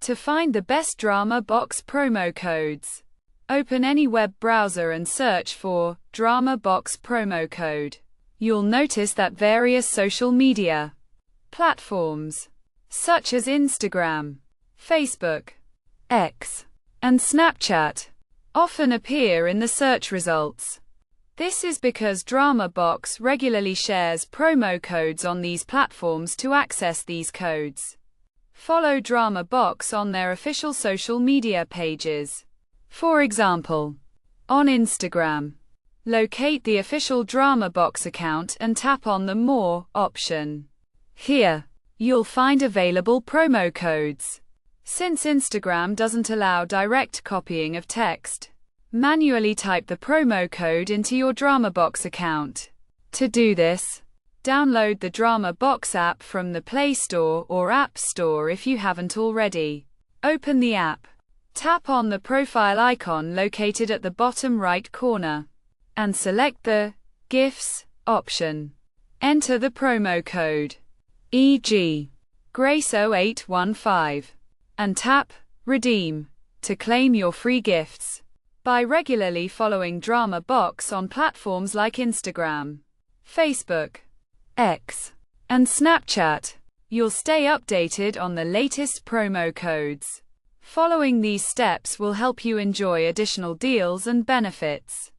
To find the best DramaBox promo codes, open any web browser and search for DramaBox promo code. You'll notice that various social media platforms, such as Instagram, Facebook, X, and Snapchat, often appear in the search results. This is because DramaBox regularly shares promo codes on these platforms. To access these codes, follow DramaBox on their official social media pages. For example, on Instagram, locate the official DramaBox account and tap on the More option. Here, you'll find available promo codes. Since Instagram doesn't allow direct copying of text, manually type the promo code into your DramaBox account. To do this, download the DramaBox app from the Play Store or App Store if you haven't already. Open the app, tap on the profile icon located at the bottom right corner, and select the GIFs option. Enter the promo code, e.g., Grace0815, and tap Redeem to claim your free gifts. By regularly following DramaBox on platforms like Instagram, Facebook, X, and Snapchat, you'll stay updated on the latest promo codes. Following these steps will help you enjoy additional deals and benefits.